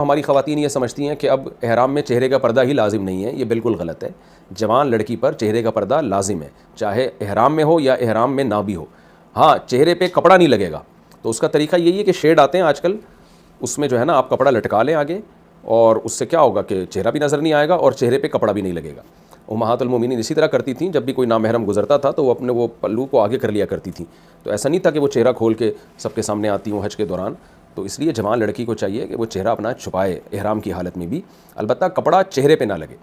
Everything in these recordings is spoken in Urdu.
ہماری خواتین یہ سمجھتی ہیں کہ اب احرام میں چہرے کا پردہ ہی لازم نہیں ہے. یہ بالکل غلط ہے. جوان لڑکی پر چہرے کا پردہ لازم ہے, چاہے احرام میں ہو یا احرام میں نہ بھی ہو. ہاں, چہرے پہ کپڑا نہیں لگے گا. تو اس کا طریقہ یہی ہے کہ شیڈ آتے ہیں آج کل, اس میں جو ہے نا آپ کپڑا لٹکا لیں آگے, اور اس سے کیا ہوگا کہ چہرہ بھی نظر نہیں آئے گا اور چہرے پہ کپڑا بھی نہیں لگے گا. امہات المومنین اسی طرح کرتی تھیں, جب بھی کوئی نامحرم گزرتا تھا تو وہ اپنے وہ پلو کو آگے کر لیا کرتی تھیں. تو ایسا نہیں تھا کہ وہ چہرہ کھول کے سب کے سامنے آتی ہوں حج کے دوران. تو اس لیے جوان لڑکی کو چاہیے کہ وہ چہرہ اپنا چھپائے احرام کی حالت میں بھی, البتہ کپڑا چہرے پہ نہ لگے.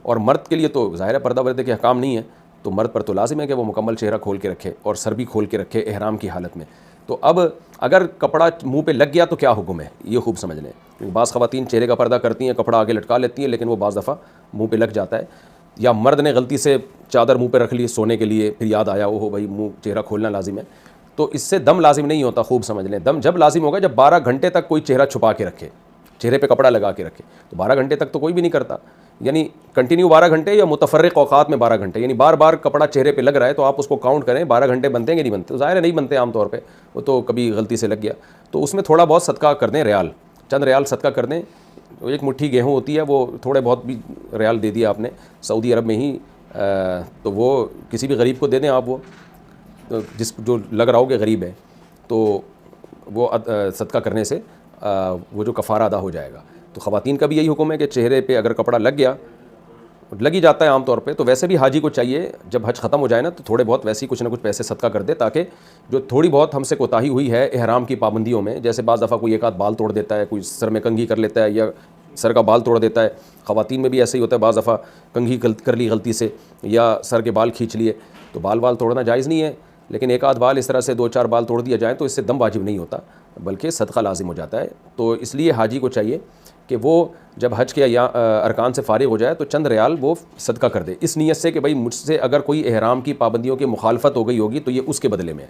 اور مرد کے لیے تو ظاہر ہے پردہ پردے کے احکام نہیں ہے, تو مرد پر تو لازم ہے کہ وہ مکمل چہرہ کھول کے رکھے اور سر بھی کھول کے رکھے احرام کی حالت میں. تو اب اگر کپڑا منہ پہ لگ گیا تو کیا حکم ہے, یہ خوب سمجھ لیں. بعض خواتین چہرے کا پردہ کرتی ہیں, کپڑا آگے لٹکا لیتی ہیں, لیکن وہ بعض دفعہ منہ پہ لگ جاتا ہے. یا مرد نے غلطی سے چادر منہ پہ رکھ لی سونے کے لیے, پھر یاد آیا وہ بھائی منہ چہرہ کھولنا لازم ہے, تو اس سے دم لازم نہیں ہوتا. خوب سمجھ لیں, دم جب لازم ہوگا جب 12 گھنٹے تک کوئی چہرہ چھپا کے رکھے, چہرے پہ کپڑا لگا کے رکھے. تو 12 گھنٹے تک تو کوئی بھی نہیں کرتا, یعنی کنٹینیو 12 گھنٹے یا متفرق اوقات میں 12 گھنٹے, یعنی بار بار کپڑا چہرے پہ لگ رہا ہے تو آپ اس کو کاؤنٹ کریں 12 گھنٹے بنتے ہیں کہ نہیں بنتے. تو ظاہر ہے نہیں بنتے عام طور پہ, وہ تو کبھی غلطی سے لگ گیا. تو اس میں تھوڑا بہت صدقہ کر دیں, ریال چند ریال صدقہ کر دیں. ایک مٹھی گیہوں ہوتی ہے, وہ تھوڑے بہت بھی ریال دے دیا آپ نے سعودی عرب میں ہی, تو وہ کسی بھی غریب کو دے دیں آپ, وہ جس جو لگ رہا ہو کہ غریب ہے, تو وہ صدقہ کرنے سے وہ جو کفارہ ادا ہو جائے گا. تو خواتین کا بھی یہی حکم ہے کہ چہرے پہ اگر کپڑا لگ گیا, لگ ہی جاتا ہے عام طور پہ, تو ویسے بھی حاجی کو چاہیے جب حج ختم ہو جائے نا تو تھوڑے بہت ویسے ہی کچھ نہ کچھ پیسے صدقہ کر دے, تاکہ جو تھوڑی بہت ہم سے کوتاہی ہوئی ہے احرام کی پابندیوں میں, جیسے بعض دفعہ کوئی ایک آدھ بال توڑ دیتا ہے, کوئی سر میں کنگھی کر لیتا ہے یا سر کا بال توڑ دیتا ہے. خواتین میں بھی ایسے ہی ہوتا ہے, بعض دفعہ کنگھی کر لی غلطی سے یا سر کے بال کھینچ لیے. تو بال توڑنا جائز نہیں ہے, لیکن ایک آدھ بال اس طرح سے 2-4 بال توڑ دیا جائے تو اس سے دم واجب نہیں ہوتا, بلکہ صدقہ لازم ہو جاتا ہے. تو اس لیے حاجی کو چاہیے کہ وہ جب حج کے یا ارکان سے فارغ ہو جائے تو چند ریال وہ صدقہ کر دے, اس نیت سے کہ بھائی مجھ سے اگر کوئی احرام کی پابندیوں کی مخالفت ہو گئی ہوگی تو یہ اس کے بدلے میں ہے.